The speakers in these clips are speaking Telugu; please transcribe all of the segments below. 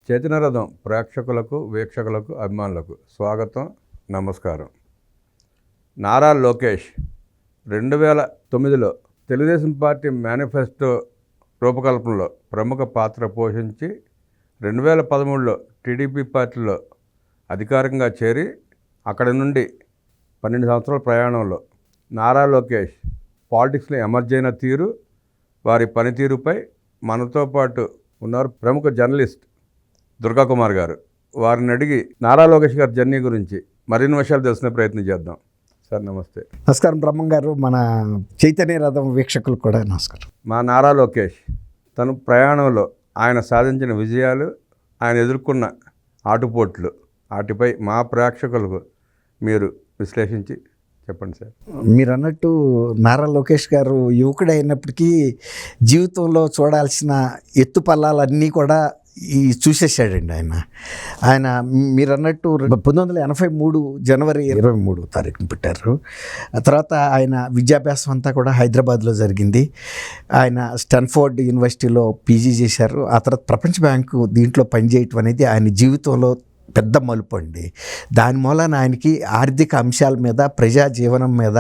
చైతన్యరథం ప్రేక్షకులకు వీక్షకులకు అభిమానులకు స్వాగతం, నమస్కారం. నారా లోకేష్ 2009లో తెలుగుదేశం పార్టీ మేనిఫెస్టో రూపకల్పనలో ప్రముఖ పాత్ర పోషించి 2013లో టీడీపీ పార్టీలో అధికారికంగా చేరి అక్కడి నుండి 12 సంవత్సరాల ప్రయాణంలో నారా లోకేష్ పాలిటిక్స్లో ఎమర్జ్ అయిన తీరు, వారి పనితీరుపై మనతో పాటు ఉన్నారు ప్రముఖ జర్నలిస్ట్ దుర్గా కుమార్ గారు. వారిని అడిగి నారా లోకేష్ గారి జర్నీ గురించి మరిన్ని విషయాలు తెలుసుకునే ప్రయత్నం చేద్దాం. సార్ నమస్తే. నమస్కారం బ్రహ్మం గారు, మన చైతన్య రథం వీక్షకులు కూడా నమస్కారం. మా నారా లోకేష్ తన ప్రయాణంలో ఆయన సాధించిన విజయాలు, ఆయన ఎదుర్కొన్న ఆటుపోట్లు, వాటిపై మా ప్రేక్షకులకు మీరు విశ్లేషించి చెప్పండి సార్. మీరు అన్నట్టు నారా లోకేష్ గారు యువకుడు అయినప్పటికీ జీవితంలో చూడాల్సిన ఎత్తుపల్లాలన్నీ కూడా చూసేసాడండి. ఆయన మీరు అన్నట్టు 1983 జనవరి 23 పుట్టారు. ఆ తర్వాత ఆయన విద్యాభ్యాసం అంతా కూడా హైదరాబాద్లో జరిగింది. ఆయన స్టాన్ఫోర్డ్ యూనివర్సిటీలో పీజీ చేశారు. ఆ తర్వాత ప్రపంచ బ్యాంకు దీంట్లో పనిచేయటం అనేది ఆయన జీవితంలో పెద్ద మలుపు అండి. దాని మూలాన ఆయనకి ఆర్థిక అంశాల మీద, ప్రజా జీవనం మీద,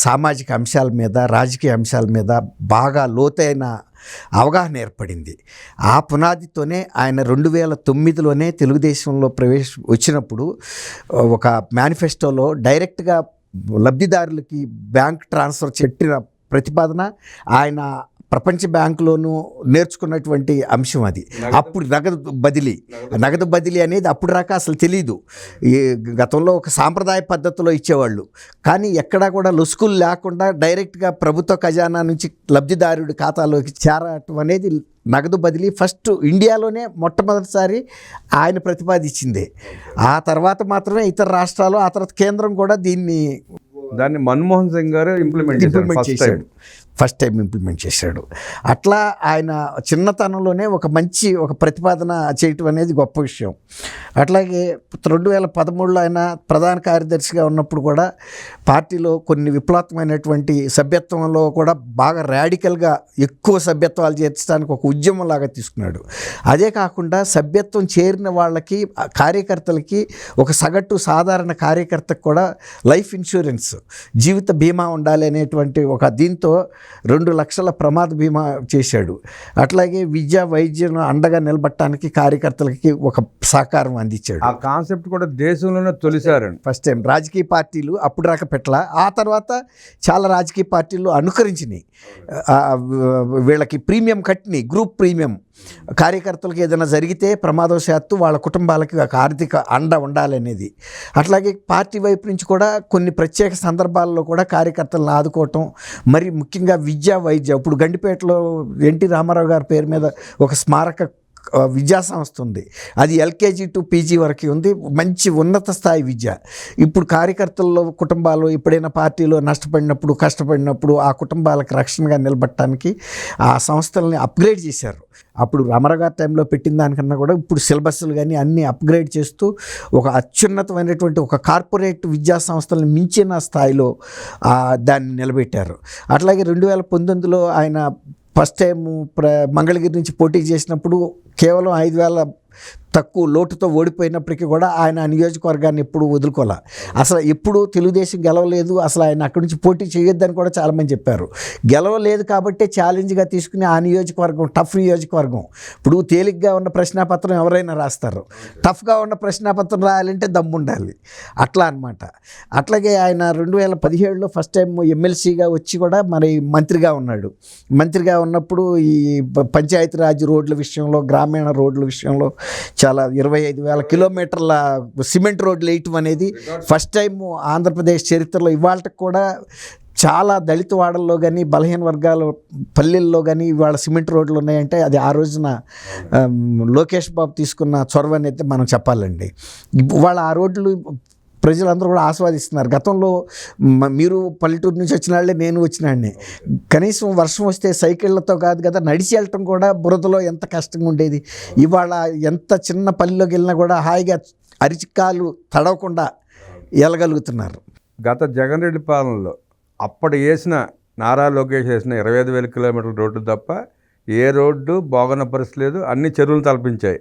సామాజిక అంశాల మీద, రాజకీయ అంశాల మీద బాగా లోతైన అవగాహన ఏర్పడింది. ఆ పునాదితోనే ఆయన 2009లోనే తెలుగుదేశంలో వచ్చినప్పుడు ఒక మేనిఫెస్టోలో డైరెక్ట్గా లబ్ధిదారులకి బ్యాంక్ ట్రాన్స్ఫర్ పెట్టిన ప్రతిపాదన ఆయన ప్రపంచ బ్యాంకులోనూ నేర్చుకున్నటువంటి అంశం అది. అప్పుడు నగదు బదిలీ అనేది అప్పుడు రాక అసలు తెలీదు. ఈ గతంలో ఒక సాంప్రదాయ పద్ధతిలో ఇచ్చేవాళ్ళు, కానీ ఎక్కడా కూడా లొసుకులు లేకుండా డైరెక్ట్గా ప్రభుత్వ ఖజానా నుంచి లబ్ధిదారుడి ఖాతాలోకి చేరటం అనేది నగదు బదిలీ ఫస్ట్ ఇండియాలోనే మొట్టమొదటిసారి ఆయన ప్రతిపాదించిందే. ఆ తర్వాత మాత్రమే ఇతర రాష్ట్రాలు, ఆ తర్వాత కేంద్రం కూడా దాన్ని మన్మోహన్ సింగ్ గారు ఇంప్లిమెంట్ చేశాడు. ఫస్ట్ టైం ఇంప్లిమెంట్ చేశాడు. అట్లా ఆయన చిన్నతనంలోనే ఒక ప్రతిపాదన చేయటం అనేది గొప్ప విషయం. అట్లాగే 2013లో ఆయన ప్రధాన కార్యదర్శిగా ఉన్నప్పుడు కూడా పార్టీలో కొన్ని విప్లవాత్మకమైనటువంటి సభ్యత్వంలో కూడా బాగా ర్యాడికల్గా ఎక్కువ సభ్యత్వాలు చేర్చడానికి ఒక ఉద్యమంలాగా తీసుకున్నాడు. అదే కాకుండా సభ్యత్వం చేరిన వాళ్ళకి, కార్యకర్తలకి, ఒక సగటు సాధారణ కార్యకర్తకు కూడా లైఫ్ ఇన్సూరెన్స్, జీవిత బీమా ఉండాలి అనేటువంటి ఒక దీంతో 2 లక్షల ప్రమాద బీమా చేశాడు. అట్లాగే విద్యా వైద్యం అండగా నిలబట్టడానికి కార్యకర్తలకి ఒక సహకారం అందించాడు. ఆ కాన్సెప్ట్ కూడా దేశంలోనే తొలిసారండి. ఫస్ట్ టైం రాజకీయ పార్టీలు అప్పుడు రాక పెట్టలా, ఆ తర్వాత చాలా రాజకీయ పార్టీలు అనుకరించినాయి. వీళ్ళకి ప్రీమియం కట్టినాయి, గ్రూప్ ప్రీమియం. కార్యకర్తలకు ఏదైనా జరిగితే ప్రమాదవశాత్తు వాళ్ళ కుటుంబాలకి ఒక ఆర్థిక అండ ఉండాలనేది. అట్లాగే పార్టీ వైపు నుంచి కూడా కొన్ని ప్రత్యేక సందర్భాల్లో కూడా కార్యకర్తలను ఆదుకోవటం, మరి ముఖ్యంగా విద్యా వైద్యం. ఇప్పుడు గండిపేటలో ఎన్టీ రామారావు గారి పేరు మీద ఒక స్మారక విద్యా సంస్థ ఉంది. అది ఎల్కేజీ టు పీజీ వరకు ఉంది, మంచి ఉన్నత స్థాయి విద్య. ఇప్పుడు కార్యకర్తల్లో కుటుంబాలు ఎప్పుడైనా పార్టీలో నష్టపడినప్పుడు, కష్టపడినప్పుడు ఆ కుటుంబాలకు రక్షణగా నిలబడటానికి ఆ సంస్థలని అప్గ్రేడ్ చేశారు. అప్పుడు రామారావు గారి టైంలో పెట్టిన దానికన్నా కూడా ఇప్పుడు సిలబస్లు కానీ అన్నీ అప్గ్రేడ్ చేస్తూ ఒక అత్యున్నతమైనటువంటి ఒక కార్పొరేట్ విద్యా సంస్థలను మించిన స్థాయిలో దాన్ని నిలబెట్టారు. అట్లాగే 2019లో ఆయన ఫస్ట్ టైం మంగళగిరి నుంచి పోటీ చేసినప్పుడు కేవలం 5,000 తక్కువ లోటుతో ఓడిపోయినప్పటికీ కూడా ఆయన నియోజకవర్గాన్ని ఎప్పుడు వదులుకోలే. అసలు ఎప్పుడు తెలుగుదేశం గెలవలేదు, అసలు ఆయన అక్కడి నుంచి పోటీ చేయొద్దని కూడా చాలామంది చెప్పారు. గెలవలేదు కాబట్టి ఛాలెంజ్గా తీసుకుని ఆ నియోజకవర్గం టఫ్ నియోజకవర్గం. ఇప్పుడు తేలిగ్గా ఉన్న ప్రశ్నాపత్రం ఎవరైనా రాస్తారు, టఫ్గా ఉన్న ప్రశ్నాపత్రం రాయాలంటే దమ్ము ఉండాలి. అట్లా అనమాట. అట్లాగే ఆయన 2017లో ఫస్ట్ టైం ఎమ్మెల్సీగా వచ్చి కూడా మరి మంత్రిగా ఉన్నాడు. మంత్రిగా ఉన్నప్పుడు ఈ పంచాయతీరాజ్ రోడ్ల విషయంలో, గ్రామీణ రోడ్ల విషయంలో చాలా 25,000 కిలోమీటర్ల సిమెంట్ రోడ్లు వేయటం అనేది ఫస్ట్ టైం ఆంధ్రప్రదేశ్ చరిత్రలో. ఇవాళకి కూడా చాలా దళిత వాడల్లో కానీ, బలహీన వర్గాల పల్లెల్లో కానీ ఇవాళ సిమెంట్ రోడ్లు ఉన్నాయంటే అది ఆ రోజున లోకేష్ బాబు తీసుకున్న చొరవ అనేది మనం చెప్పాలండి. ఇవాళ ఆ రోడ్లు ప్రజలందరూ కూడా ఆస్వాదిస్తున్నారు. గతంలో మీరు పల్లెటూరు నుంచి వచ్చిన వాళ్ళే, నేను వచ్చినాడిని. కనీసం వర్షం వస్తే సైకిళ్లతో కాదు కదా, నడిచి వెళ్ళటం కూడా బురదలో ఎంత కష్టంగా ఉండేది. ఇవాళ ఎంత చిన్న పల్లెలోకి వెళ్ళినా కూడా హాయిగా అరిచికాలు తడవకుండా వెళ్ళగలుగుతున్నారు. గత జగన్ రెడ్డి పాలనలో అప్పటి వేసిన నారా లోకేష్ వేసిన 25,000 కిలోమీటర్ల రోడ్డు తప్ప ఏ రోడ్డు బాగున్న పరిస్థితి లేదు, అన్ని చెరువులు తలపించాయి.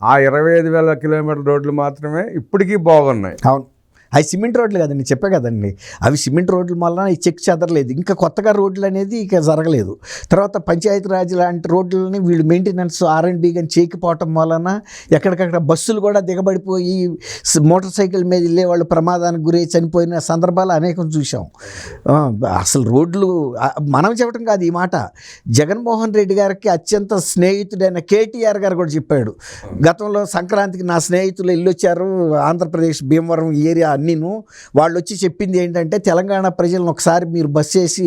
ఆ 25,000 కిలోమీటర్ల రోడ్లు మాత్రమే ఇప్పటికీ బాగున్నాయి. అవును, అవి సిమెంట్ రోడ్లు కదండి, చెప్పే కదండి, అవి సిమెంట్ రోడ్ల వలన ఈ చెక్ చెదరలేదు, ఇంకా కొత్తగా రోడ్లు అనేది ఇక జరగలేదు. తర్వాత పంచాయతీరాజ్ లాంటి రోడ్లని వీళ్ళు మెయింటెనెన్స్ R&B కానీ చేయకపోవటం వలన ఎక్కడికక్కడ బస్సులు కూడా దిగబడిపోయి మోటార్ సైకిల్ మీద వెళ్ళే వాళ్ళు ప్రమాదానికి గురై చనిపోయిన సందర్భాలు అనేకం చూసాం. అసలు రోడ్లు మనం చెప్పడం కాదు ఈ మాట, జగన్మోహన్ రెడ్డి గారికి అత్యంత స్నేహితుడైన KTR గారు కూడా చెప్పాడు. గతంలో సంక్రాంతికి నా స్నేహితులు వెళ్ళొచ్చారు ఆంధ్రప్రదేశ్ భీమవరం ఏరియా అన్నీను, వాళ్ళు వచ్చి చెప్పింది ఏంటంటే తెలంగాణ ప్రజలను ఒకసారి మీరు బస్ చేసి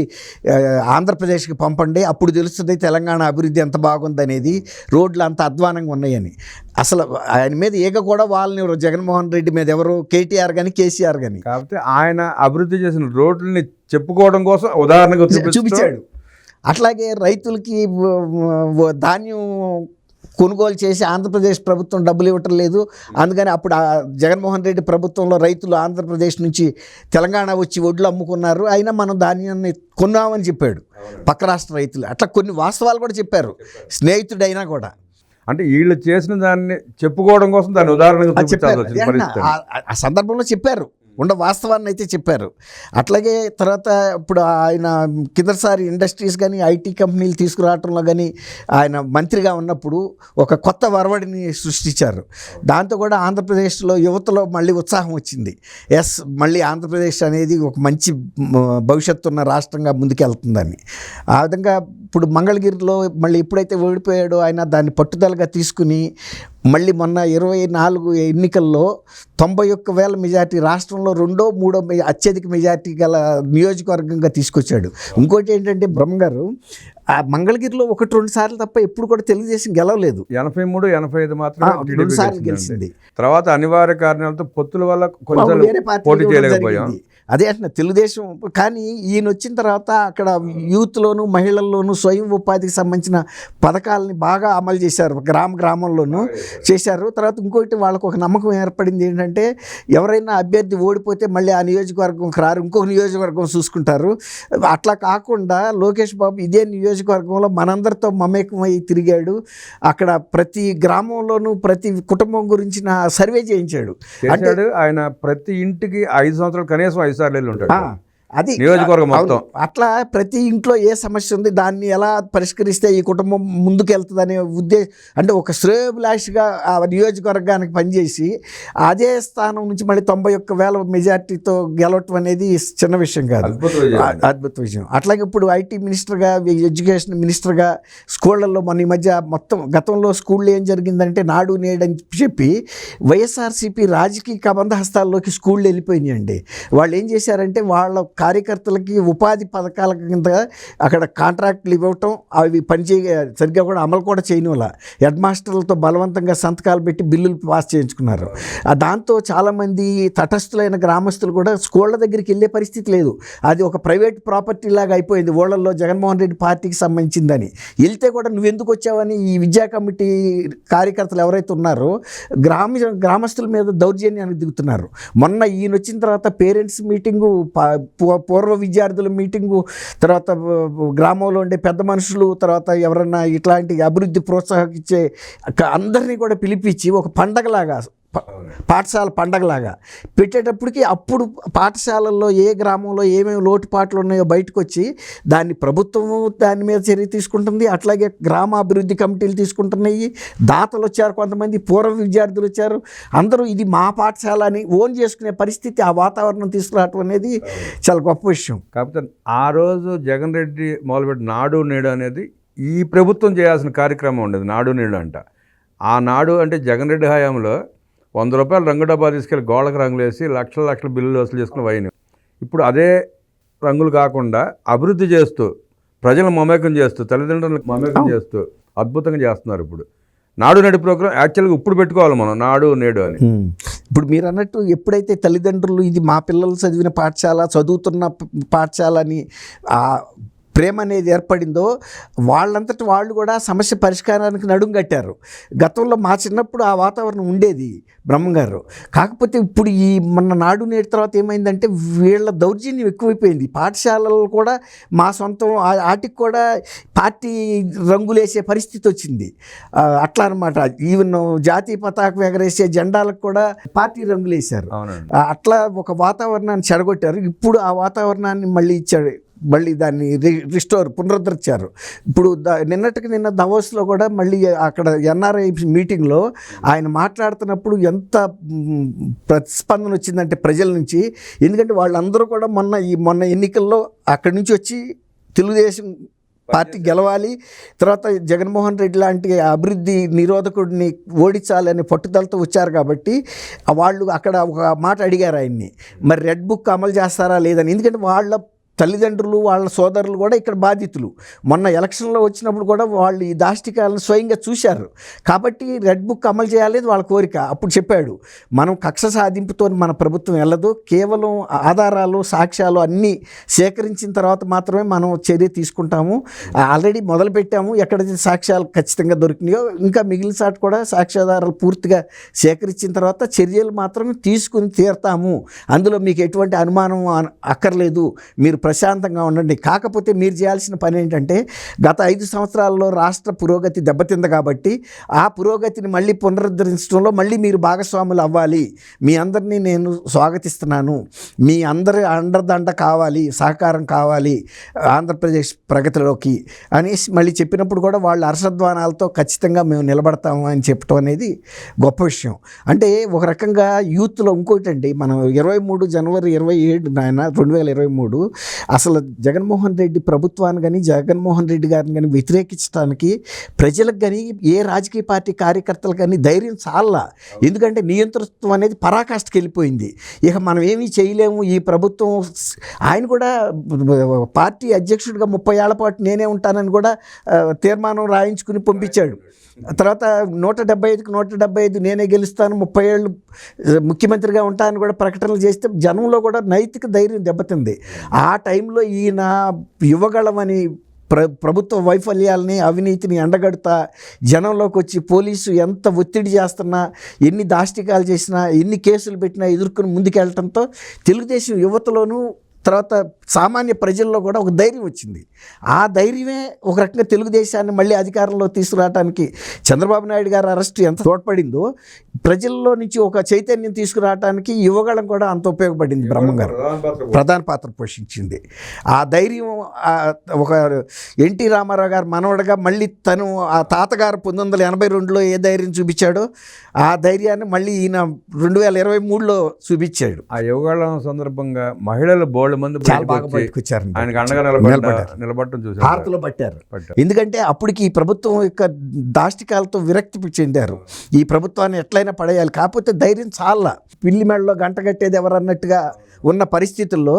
ఆంధ్రప్రదేశ్కి పంపండి, అప్పుడు తెలుస్తుంది తెలంగాణ అభివృద్ధి ఎంత బాగుందనేది, రోడ్లు అంత అధ్వానంగా ఉన్నాయని. అసలు ఆయన మీద ఏక కూడా వాళ్ళని జగన్మోహన్ రెడ్డి మీద ఎవరు KTR కానీ KCR కానీ. కాకపోతే ఆయన అభివృద్ధి చేసిన రోడ్లని చెప్పుకోవడం కోసం ఉదాహరణగా చూపించాడు. అట్లాగే రైతులకి ధాన్యం కొనుగోలు చేసి ఆంధ్రప్రదేశ్ ప్రభుత్వం డబ్బులు ఇవ్వటం లేదు, అందుకని అప్పుడు జగన్మోహన్ రెడ్డి ప్రభుత్వంలో రైతులు ఆంధ్రప్రదేశ్ నుంచి తెలంగాణ వచ్చి వడ్లు అమ్ముకున్నారు, అయినా మనం ధాన్యాన్ని కొన్నామని చెప్పాడు పక్క రాష్ట్ర రైతులు. అట్లా కొన్ని వాస్తవాలు కూడా చెప్పారు స్నేహితుడైనా కూడా. అంటే వీళ్ళు చేసిన దాన్ని చెప్పుకోవడం కోసం దాన్ని ఉదాహరణగా ఆ సందర్భంలో చెప్పారు, ఉండ వాస్తవాన్ని అయితే చెప్పారు. అట్లాగే తర్వాత ఇప్పుడు ఆయన కిందసారి ఇండస్ట్రీస్ కానీ IT కంపెనీలు తీసుకురావడంలో కానీ ఆయన మంత్రిగా ఉన్నప్పుడు ఒక కొత్త వరవడిని సృష్టించారు. దాంతో కూడా ఆంధ్రప్రదేశ్లో యువతలో మళ్ళీ ఉత్సాహం వచ్చింది. మళ్ళీ ఆంధ్రప్రదేశ్ అనేది ఒక మంచి భవిష్యత్తు ఉన్న రాష్ట్రంగా ముందుకెళ్తుందని. ఆ విధంగా ఇప్పుడు మంగళగిరిలో మళ్ళీ ఎప్పుడైతే ఓడిపోయాడో ఆయన దాన్ని పట్టుదలగా తీసుకుని మళ్ళీ మొన్న 24 ఎన్నికల్లో 91,000 మెజార్టీ, రాష్ట్రంలో 2వ 3వ అత్యధిక మెజార్టీ గల నియోజకవర్గంగా తీసుకొచ్చాడు. ఇంకోటి ఏంటంటే బ్రహ్మగారు ఆ మంగళగిరిలో 1-2 సార్లు తప్ప ఎప్పుడు కూడా తెలుగుదేశం గెలవలేదు. 83, 85 మాత్రం 2 సార్లు గెలిచింది. తర్వాత అనివార్య కారణాలతో పొత్తుల వల్ల కొంచెం పోటీ చేయలేకపోయాం. అదే అంటున్నా తెలుగుదేశం. కానీ ఈయన వచ్చిన తర్వాత అక్కడ యూత్లోను మహిళల్లోనూ స్వయం ఉపాధికి సంబంధించిన పథకాలని బాగా అమలు చేశారు, గ్రామంలోనూ చేశారు. తర్వాత ఇంకోటి వాళ్ళకు ఒక నమ్మకం ఏర్పడింది ఏంటంటే ఎవరైనా అభ్యర్థి ఓడిపోతే మళ్ళీ ఆ నియోజకవర్గంకి రారు, ఇంకొక నియోజకవర్గం చూసుకుంటారు. అట్లా కాకుండా లోకేష్ బాబు ఇదే నియోజకవర్గంలో మనందరితో మమేకమై తిరిగాడు. అక్కడ ప్రతి గ్రామంలోనూ ప్రతి కుటుంబం గురించిన సర్వే చేయించాడు. ఆయన ప్రతి ఇంటికి 5 సంవత్సరాలు కనీసం 5 సార్లు వెళ్ళి ఉంటాడు. అది నియోజకవర్గం మొత్తం. అట్లా ప్రతి ఇంట్లో ఏ సమస్య ఉంది దాన్ని ఎలా పరిష్కరిస్తే ఈ కుటుంబం ముందుకెళ్తుందనే ఉద్దేశం, అంటే ఒక శ్రేయోభిలాషిగా ఆ నియోజకవర్గానికి పనిచేసి అదే స్థానం నుంచి మళ్ళీ 91,000 మెజార్టీతో గెలవటం అనేది చిన్న విషయం కాదు, అద్భుత విషయం. అట్లాగే ఇప్పుడు IT మినిస్టర్గా, ఎడ్యుకేషన్ మినిస్టర్గా స్కూళ్ళల్లో మన ఈ మధ్య మొత్తం గతంలో స్కూల్లో ఏం జరిగిందంటే నాడు నేడు అని చెప్పి వైఎస్ఆర్సీపీ రాజకీయ కబంధ హస్తాల్లోకి స్కూళ్ళు వెళ్ళిపోయినాయండి. వాళ్ళు ఏం చేశారంటే వాళ్ళ కార్యకర్తలకి ఉపాధి పథకాల కింద అక్కడ కాంట్రాక్టులు ఇవ్వటం, అవి సరిగ్గా కూడా అమలు కూడా చేయని వల్ల హెడ్ మాస్టర్లతో బలవంతంగా సంతకాలు పెట్టి బిల్లులు పాస్ చేయించుకున్నారు. దాంతో చాలామంది తటస్థులైన గ్రామస్తులు కూడా స్కూళ్ళ దగ్గరికి వెళ్ళే పరిస్థితి లేదు. అది ఒక ప్రైవేట్ ప్రాపర్టీ లాగా అయిపోయింది ఊళ్ళల్లో జగన్మోహన్ రెడ్డి పార్టీకి సంబంధించిందని. వెళ్తే కూడా నువ్వెందుకు వచ్చావని ఈ విద్యా కమిటీ కార్యకర్తలు ఎవరైతే ఉన్నారో గ్రామస్తుల మీద దౌర్జన్యానికి దిగుతున్నారు. మొన్న ఈయన వచ్చిన తర్వాత పేరెంట్స్ మీటింగు, పూర్వ విద్యార్థుల మీటింగు, తర్వాత గ్రామంలో ఉండే పెద్ద మనుషులు, తర్వాత ఎవరన్నా ఇట్లాంటి అభివృద్ధి ప్రోత్సాహించే అందరినీ కూడా పిలిపించి ఒక పండగలాగా, పాఠశాల పండగలాగా పెట్టేటప్పటికి అప్పుడు పాఠశాలల్లో ఏ గ్రామంలో ఏమేమి లోటుపాట్లు ఉన్నాయో బయటకు వచ్చి దాన్ని ప్రభుత్వము దాని మీద చర్య తీసుకుంటుంది. అట్లాగే గ్రామ అభివృద్ధి కమిటీలు తీసుకుంటున్నాయి. దాతలు వచ్చారు, కొంతమంది పూర్వ విద్యార్థులు వచ్చారు. అందరూ ఇది మా పాఠశాల అని ఓన్ చేసుకునే పరిస్థితి, ఆ వాతావరణం తీసుకురావటం అనేది చాలా గొప్ప విషయం. కాకపోతే ఆ రోజు జగన్ రెడ్డి మొదలుపెట్టి నాడు నేడు అనేది ఈ ప్రభుత్వం చేయాల్సిన కార్యక్రమం ఉండేది. నాడు నేడు అంట. ఆ నాడు అంటే జగన్ రెడ్డి హయాంలో 100 రూపాయలు రంగు డబ్బా తీసుకెళ్ళి గోళ్ళకు రంగులు వేసి లక్షల బిల్లులు వసూలు చేసుకుని వైన్. ఇప్పుడు అదే రంగులు కాకుండా అభివృద్ధి చేస్తూ, ప్రజలను మమేకం చేస్తూ, తల్లిదండ్రులకు మమేకం చేస్తూ అద్భుతంగా చేస్తున్నారు. ఇప్పుడు నాడు నేడు ప్రోగ్రాం యాక్చువల్గా ఇప్పుడు పెట్టుకోవాలి మనం, నాడు నేడు అని. ఇప్పుడు మీరు అన్నట్టు ఎప్పుడైతే తల్లిదండ్రులు ఇది మా పిల్లలు చదివిన పాఠశాల, చదువుతున్న పాఠశాల అని ప్రేమ అనేది ఏర్పడిందో వాళ్ళంతటి వాళ్ళు కూడా సమస్య పరిష్కారానికి నడుం కట్టారు. గతంలో మా చిన్నప్పుడు ఆ వాతావరణం ఉండేది బ్రహ్మంగారు. కాకపోతే ఇప్పుడు ఈ మన నాడు నేటి తర్వాత ఏమైందంటే వీళ్ళ దౌర్జన్యం ఎక్కువైపోయింది. పాఠశాలలు కూడా మా సొంతం వాటికి కూడా పార్టీ రంగులేసే పరిస్థితి వచ్చింది. అట్లా అనమాట. ఈవెన్ జాతీయ పతాకం ఎగరేసే జెండాలకు కూడా పార్టీ రంగులు వేశారు. అట్లా ఒక వాతావరణాన్ని చెడగొట్టారు. ఇప్పుడు ఆ వాతావరణాన్ని మళ్ళీ ఇచ్చాడు, మళ్ళీ దాన్ని పునరుద్ధరించారు. ఇప్పుడు నిన్నటికి నిన్న దావోస్లో కూడా మళ్ళీ అక్కడ ఎన్ఆర్ఐ మీటింగ్లో ఆయన మాట్లాడుతున్నప్పుడు ఎంత ప్రతిస్పందన వచ్చిందంటే ప్రజల నుంచి. ఎందుకంటే వాళ్ళందరూ కూడా మొన్న ఎన్నికల్లో అక్కడి నుంచి వచ్చి తెలుగుదేశం పార్టీ గెలవాలి, తర్వాత జగన్మోహన్ రెడ్డి లాంటి అభివృద్ధి నిరోధకుడిని ఓడించాలనే పట్టుదలతో వచ్చారు. కాబట్టి వాళ్ళు అక్కడ ఒక మాట అడిగారు ఆయన్ని, మరి రెడ్ బుక్ అమలు చేస్తారా లేదని. ఎందుకంటే వాళ్ళ తల్లిదండ్రులు వాళ్ళ సోదరులు కూడా ఇక్కడ బాధితులు. మొన్న ఎలక్షన్లో వచ్చినప్పుడు కూడా వాళ్ళు ఈ దాష్టికాలను స్వయంగా చూశారు. కాబట్టి రెడ్ బుక్ అమలు చేయాలేదు వాళ్ళ కోరిక. అప్పుడు చెప్పాడు, మనం కక్ష సాధింపుతో మన ప్రభుత్వం వెళ్ళదు, కేవలం ఆధారాలు సాక్ష్యాలు అన్నీ సేకరించిన తర్వాత మాత్రమే మనం చర్య తీసుకుంటాము. ఆల్రెడీ మొదలుపెట్టాము, ఎక్కడైతే సాక్ష్యాలు ఖచ్చితంగా దొరికినాయో ఇంకా మిగిలిన సాటి కూడా సాక్ష్యాధారాలు పూర్తిగా సేకరించిన తర్వాత చర్యలు మాత్రమే తీసుకుని తీరుతాము. అందులో మీకు ఎటువంటి అనుమానం అక్కర్లేదు, మీరు ప్రశాంతంగా ఉండండి. కాకపోతే మీరు చేయాల్సిన పని ఏంటంటే గత 5 సంవత్సరాల్లో రాష్ట్ర పురోగతి దెబ్బతింది కాబట్టి ఆ పురోగతిని మళ్ళీ పునరుద్ధరించడంలో మళ్ళీ మీరు భాగస్వాములు అవ్వాలి. మీ అందరినీ నేను స్వాగతిస్తున్నాను, మీ అందరి అండదండ కావాలి, సహకారం కావాలి ఆంధ్రప్రదేశ్ ప్రగతిలోకి అనేసి మళ్ళీ చెప్పినప్పుడు కూడా వాళ్ళు హర్షధ్వానాలతో ఖచ్చితంగా మేము నిలబడతాము అని చెప్పడం అనేది గొప్ప విషయం. అంటే ఒక రకంగా యూత్లో ఇంకోటండి, మనం 23 జనవరి 27 2023 అసలు జగన్మోహన్ రెడ్డి ప్రభుత్వాన్ని కానీ జగన్మోహన్ రెడ్డి గారిని కానీ వ్యతిరేకించడానికి ప్రజలకు కానీ ఏ రాజకీయ పార్టీ కార్యకర్తలు కానీ ధైర్యం చాలా. ఎందుకంటే నియంతృత్వం అనేది పరాకాష్ఠకి వెళ్ళిపోయింది. ఇక మనం ఏమీ చేయలేము ఈ ప్రభుత్వం. ఆయన కూడా పార్టీ అధ్యక్షుడిగా 30 ఏళ్ల పాటు నేనే ఉంటానని కూడా తీర్మానం రాయించుకుని పంపించాడు. తర్వాత 175కి 175 నేనే గెలుస్తాను, 30 ఏళ్ళు ముఖ్యమంత్రిగా ఉంటానని కూడా ప్రకటనలు చేస్తే జనంలో కూడా నైతిక ధైర్యం దెబ్బతింది. ఆ టైంలో ఈయన యువగళమని ప్రభుత్వ వైఫల్యాలని అవినీతిని ఎండగడుతా జనంలోకి వచ్చి పోలీసు ఎంత ఒత్తిడి చేస్తున్నా, ఎన్ని దాష్టికాలు చేసినా, ఎన్ని కేసులు పెట్టినా ఎదుర్కొని ముందుకెళ్ళటంతో తెలుగుదేశం యువతలోనూ తర్వాత సామాన్య ప్రజల్లో కూడా ఒక ధైర్యం వచ్చింది. ఆ ధైర్యమే ఒక రకంగా తెలుగుదేశాన్ని మళ్ళీ అధికారంలో తీసుకురావడానికి చంద్రబాబు నాయుడు గారి అరెస్ట్ ఎంత తోడ్పడిందో ప్రజల్లో నుంచి ఒక చైతన్యం తీసుకురావడానికి యువగళం కూడా అంత ఉపయోగపడింది. బ్రహ్మంగారు ప్రధాన పాత్ర పోషించింది. ఆ ధైర్యం ఒక ఎన్టీ రామారావు గారు మనవడగా మళ్ళీ తను ఆ తాతగారు 1982లో ఏ ధైర్యం చూపించాడో ఆ ధైర్యాన్ని మళ్ళీ ఈయన 2023లో చూపించాడు. ఆ యువగళం సందర్భంగా మహిళలు బోల్డ్ మంది చాలా బాగా బయటకొచ్చారు, ఆయనకు అండగా నిలబడటం చూసారు, హారతులో పట్టారు. ఎందుకంటే అప్పటికి ఈ ప్రభుత్వం యొక్క దాష్టికాలతో విరక్తి చెందారు. ఈ ప్రభుత్వాన్ని ఎట్లయినా పడేయాలి, కాకపోతే ధైర్యం చాలా. పిల్లి మెడలో గంట కట్టేది ఎవరన్నట్టుగా ఉన్న పరిస్థితుల్లో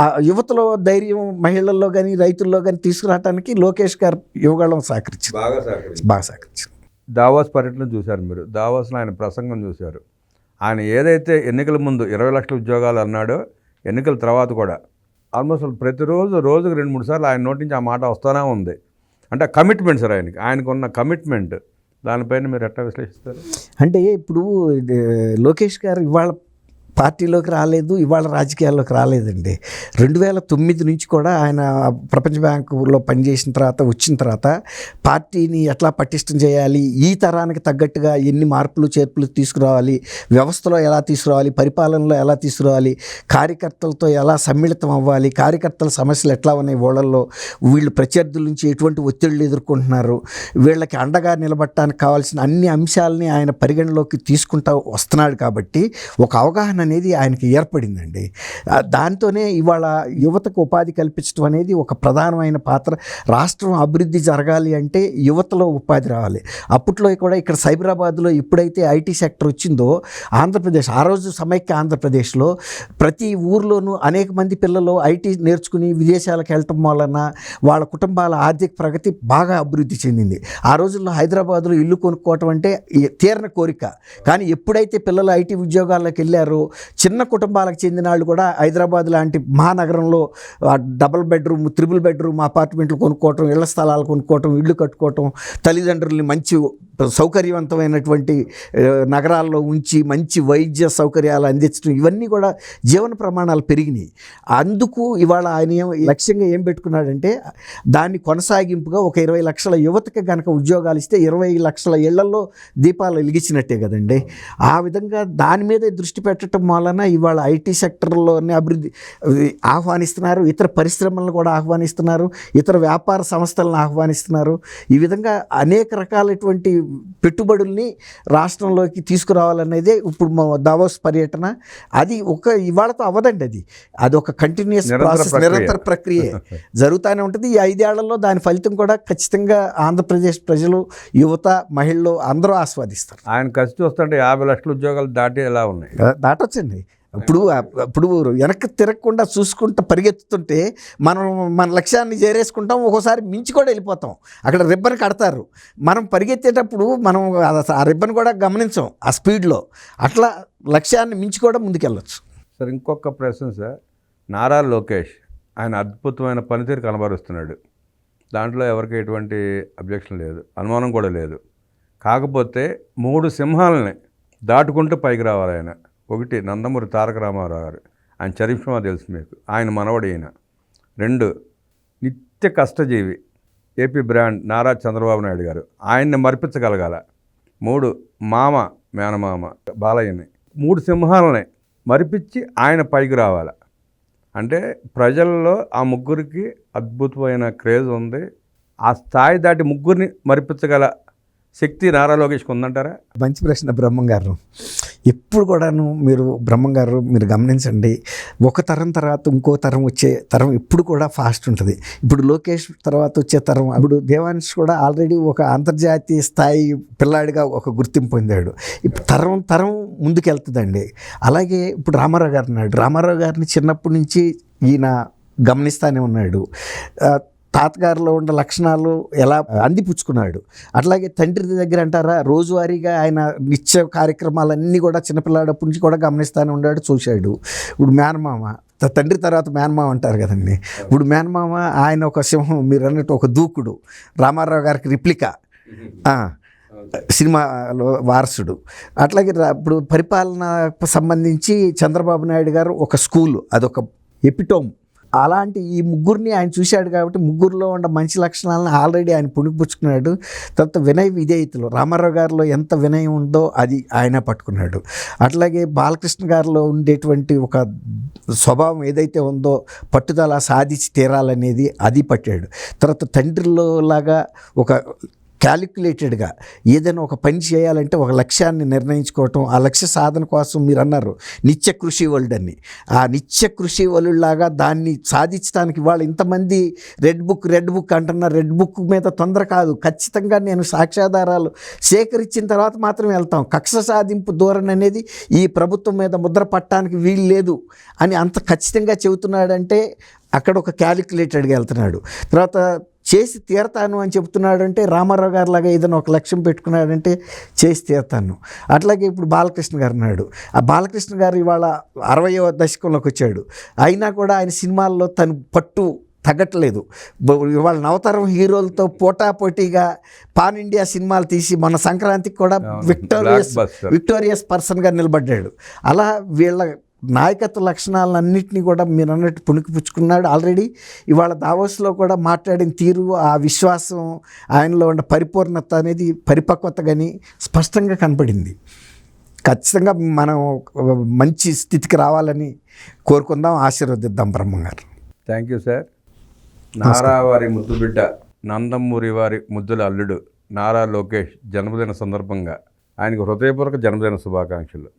ఆ యువతలో ధైర్యం మహిళల్లో కానీ రైతుల్లో కానీ తీసుకురావడానికి లోకేష్ గారు యువగళం సహకరించారు, బాగా సహకరించారు. దావోస్ పర్యటన చూశారు మీరు, దావోస్లో ఆయన ప్రసంగం చూశారు. ఆయన ఏదైతే ఎన్నికల ముందు 20 లక్షల ఉద్యోగాలు అన్నాడో ఎన్నికల తర్వాత కూడా ఆల్మోస్ట్ ప్రతిరోజు రోజుకు 2-3 సార్లు ఆయన నోటి నుంచి ఆ మాట వస్తూనే ఉంది. అంటే కమిట్మెంట్ సార్ ఆయనకు ఉన్న కమిట్మెంట్, దానిపైన మీరు ఎట్లా విశ్లేషిస్తారు? అంటే ఇప్పుడు లోకేష్ గారు ఇవాళ పార్టీలోకి రాలేదు, ఇవాళ రాజకీయాల్లోకి రాలేదండి. 2009 నుంచి కూడా ఆయన ప్రపంచ బ్యాంకులో పనిచేసిన తర్వాత వచ్చిన తర్వాత పార్టీని ఎట్లా పటిష్టం చేయాలి, ఈ తరానికి తగ్గట్టుగా ఎన్ని మార్పులు చేర్పులు తీసుకురావాలి, వ్యవస్థలో ఎలా తీసుకురావాలి, పరిపాలనలో ఎలా తీసుకురావాలి, కార్యకర్తలతో ఎలా సమ్మిళితం అవ్వాలి, కార్యకర్తల సమస్యలు ఎట్లా ఉన్నాయి ఓళ్ళల్లో, వీళ్ళు ప్రత్యర్థుల నుంచి ఎటువంటి ఒత్తిళ్ళు ఎదుర్కొంటున్నారు, వీళ్ళకి అండగా నిలబడటానికి కావాల్సిన అన్ని అంశాలని ఆయన పరిగణలోకి తీసుకుంటూ వస్తున్నాడు. కాబట్టి ఒక అవగాహన అనేది ఆయనకి ఏర్పడిందండి. దాంతోనే ఇవాళ యువతకు ఉపాధి కల్పించడం అనేది ఒక ప్రధానమైన పాత్ర. రాష్ట్రం అభివృద్ధి జరగాలి అంటే యువతలో ఉపాధి రావాలి. అప్పట్లో కూడా ఇక్కడ సైబరాబాద్లో ఎప్పుడైతే ఐటీ సెక్టర్ వచ్చిందో ఆంధ్రప్రదేశ్, ఆ రోజు సమైక్య ఆంధ్రప్రదేశ్లో ప్రతి ఊర్లోనూ అనేక మంది పిల్లలు ఐటీ నేర్చుకుని విదేశాలకు వెళ్ళటం వలన వాళ్ళ కుటుంబాల ఆర్థిక ప్రగతి బాగా అభివృద్ధి చెందింది. ఆ రోజుల్లో హైదరాబాద్లో ఇల్లు కొనుక్కోవటం అంటే తీరని కోరిక. కానీ ఎప్పుడైతే పిల్లలు ఐటీ ఉద్యోగాల్లోకి వెళ్ళారో చిన్న కుటుంబాలకు చెందిన వాళ్ళు కూడా హైదరాబాద్ లాంటి మహానగరంలో డబుల్ బెడ్రూమ్, త్రిబుల్ బెడ్రూమ్ అపార్ట్మెంట్లు కొనుక్కోవటం, ఇళ్ల స్థలాలు కొనుక్కోవటం, ఇళ్ళు కట్టుకోవటం, తల్లిదండ్రుల్ని మంచి సౌకర్యవంతమైనటువంటి నగరాల్లో ఉంచి మంచి వైద్య సౌకర్యాలు అందించడం, ఇవన్నీ కూడా జీవన ప్రమాణాలు పెరిగినాయి. అందుకు ఇవాళ ఆయన లక్ష్యంగా ఏం పెట్టుకున్నాడంటే దాన్ని కొనసాగింపుగా ఒక 20 లక్షల యువతకి కనుక ఉద్యోగాలు ఇస్తే 20 లక్షల ఇళ్లలో దీపాలు వెలిగించినట్టే కదండి. ఆ విధంగా దాని మీద దృష్టి పెట్టడం వలన ఇవాళ ఐటీ సెక్టర్లోనే అభివృద్ధి ఆహ్వానిస్తున్నారు, ఇతర పరిశ్రమలను కూడా ఆహ్వానిస్తున్నారు, ఇతర వ్యాపార సంస్థలను ఆహ్వానిస్తున్నారు. ఈ విధంగా అనేక రకాలైనటువంటి పెట్టుబడుల్ని రాష్ట్రంలోకి తీసుకురావాలనేదే ఇప్పుడు మా దావోస్ పర్యటన. అది ఇవాళతో అవదండి, అది ఒక కంటిన్యూస్ ప్రాసెస్, నిరంతర ప్రక్రియ జరుగుతూనే ఉంటుంది. ఈ 5 ఏళ్లలో దాని ఫలితం కూడా ఖచ్చితంగా ఆంధ్రప్రదేశ్ ప్రజలు, యువత, మహిళలు అందరూ ఆస్వాదిస్తారు. ఆయన ఖర్చు వస్తుంటే 50 లక్షల ఉద్యోగాలు దాటి ఎలా ఉన్నాయి, దాటొచ్చండి. ఇప్పుడు వెనక్కి తిరగకుండా చూసుకుంటూ పరిగెత్తుతుంటే మనం మన లక్ష్యాన్ని చేరేసుకుంటాం, ఒక్కోసారి మించి కూడా వెళ్ళిపోతాం. అక్కడ రిబ్బన్ కడతారు, మనం పరిగెత్తేటప్పుడు మనం ఆ రిబ్బన్ కూడా గమనించాం ఆ స్పీడ్లో. అట్లా లక్ష్యాన్ని మించి కూడా ముందుకెళ్ళచ్చు. సార్ ఇంకొక ప్రశ్న సార్, నారా లోకేష్ ఆయన అద్భుతమైన పనితీరు కనబరుస్తున్నాడు, దాంట్లో ఎవరికి ఎటువంటి అబ్జెక్షన్ లేదు, అనుమానం కూడా లేదు. కాకపోతే 3 సింహాలని దాటుకుంటూ పైకి రావాలి ఆయన. ఒకటి నందమూరి తారక రామారావు గారు, ఆయన చరిష్మా తెలుసు మీకు, ఆయన మనవడు ఈయన. 2 నిత్య కష్టజీవి ఏపీ బ్రాండ్ నారా చంద్రబాబు నాయుడు గారు, ఆయన్ని మరిపించగలగాల. 3 మేనమామ బాలయ్యని. 3 సింహాలని మరిపించి ఆయన పైకి రావాలి. అంటే ప్రజల్లో ఆ ముగ్గురికి అద్భుతమైన క్రేజ్ ఉంది. ఆ స్థాయి దాటి ముగ్గురిని మరిపించగల శక్తి నారా లోకేష్కి ఉందంటారా? మంచి ప్రశ్న బ్రహ్మం గారు. ఎప్పుడు కూడాను బ్రహ్మం గారు మీరు గమనించండి, ఒక తరం తర్వాత ఇంకో తరం వచ్చే తరం ఎప్పుడు కూడా ఫాస్ట్ ఉంటుంది. ఇప్పుడు లోకేష్ తర్వాత వచ్చే తరం, ఇప్పుడు దేవాంశ్ కూడా ఆల్రెడీ ఒక అంతర్జాతీయ స్థాయి పిల్లాడిగా ఒక గుర్తింపు పొందాడు. ఇప్పుడు తరం ముందుకెళ్తుందండి. అలాగే ఇప్పుడు రామారావు గారు ఉన్నాడు. రామారావు గారిని చిన్నప్పటి నుంచి ఈయన గమనిస్తూనే ఉన్నాడు. తాతగారిలో ఉన్న లక్షణాలు ఎలా అందిపుచ్చుకున్నాడు. అట్లాగే తండ్రి దగ్గర అంటారా, రోజువారీగా ఆయన నిత్య కార్యక్రమాలన్నీ కూడా చిన్నపిల్లాడప్పటి నుంచి కూడా గమనిస్తూనే ఉన్నాడు, చూశాడు. ఇప్పుడు మేనమామ, తండ్రి తర్వాత మేనమామ అంటారు కదండి. ఇప్పుడు మేనమామ ఆయన ఒక సింహం, మీరు అన్నట్టు ఒక దూకుడు, రామారావు గారికి రిప్లికా, సినిమాలో వారసుడు. అట్లాగే ఇప్పుడు పరిపాలనకు సంబంధించి చంద్రబాబు నాయుడు గారు ఒక స్కూలు, అదొక ఎపిటోమ్. అలాంటి ఈ ముగ్గురిని ఆయన చూశాడు కాబట్టి ముగ్గురులో ఉన్న మంచి లక్షణాలను ఆల్రెడీ ఆయన పుణికిపుచ్చుకున్నాడు. తర్వాత వినయ విధేయతలు, రామారావు గారిలో ఎంత వినయం ఉందో అది ఆయన పట్టుకున్నాడు. అట్లాగే బాలకృష్ణ గారిలో ఉండేటువంటి ఒక స్వభావం ఏదైతే ఉందో, పట్టుదల సాధించి తీరాలనేది అది పట్టాడు. తర్వాత తండ్రిలో లాగా ఒక క్యాలిక్యులేటెడ్గా ఏదైనా ఒక పని చేయాలంటే ఒక లక్ష్యాన్ని నిర్ణయించుకోవటం, ఆ లక్ష్య సాధన కోసం మీరు అన్నారు నిత్య కృషి వలుడు అని, ఆ నిత్య కృషి వలుడులాగా దాన్ని సాధించడానికి వాళ్ళు ఇంతమంది రెడ్ బుక్ అంటున్నారు. రెడ్ బుక్ మీద తొందర కాదు, ఖచ్చితంగా నేను సాక్ష్యాధారాలు సేకరించిన తర్వాత మాత్రం వెళ్తాం. కక్ష సాధింపు ధోరణి అనేది ఈ ప్రభుత్వం మీద ముద్ర పట్టడానికి వీలు లేదు అని అంత ఖచ్చితంగా చెబుతున్నాడంటే అక్కడ ఒక క్యాలిక్యులేటెడ్గా వెళ్తున్నాడు. తర్వాత చేసి తీరతాను అని చెప్తున్నాడంటే రామారావు గారు లాగా ఏదైనా ఒక లక్ష్యం పెట్టుకున్నాడంటే చేసి తీరతాను. అట్లాగే ఇప్పుడు బాలకృష్ణ గారు ఉన్నాడు. ఆ బాలకృష్ణ గారు ఇవాళ 60వ దశకంలోకి వచ్చాడు, అయినా కూడా ఆయన సినిమాల్లో తను పట్టు తగ్గట్లేదు. ఇవాళ నవతరం హీరోలతో పోటాపోటీగా పాన్ ఇండియా సినిమాలు తీసి మన సంక్రాంతికి కూడా విక్టోరియస్ పర్సన్గా నిలబడ్డాడు. అలా వీళ్ళ నాయకత్వ లక్షణాలన్నింటినీ కూడా మీరు అన్నట్టు పుణికిపుచ్చుకున్నాడు. ఆల్రెడీ ఇవాళ దావోస్లో కూడా మాట్లాడిన తీరు, ఆ విశ్వాసం, ఆయనలో ఉన్న పరిపూర్ణత అనేది పరిపక్వత కానీ స్పష్టంగా కనపడింది. ఖచ్చితంగా మనం మంచి స్థితికి రావాలని కోరుకుందాం, ఆశీర్వదిద్దాం బ్రహ్మంగారు. Thank you sir. నారా వారి ముద్దు బిడ్డ, నందమూరి వారి ముద్దుల అల్లుడు నారా లోకేష్ జన్మదిన సందర్భంగా ఆయనకు హృదయపూర్వక జన్మదిన శుభాకాంక్షలు.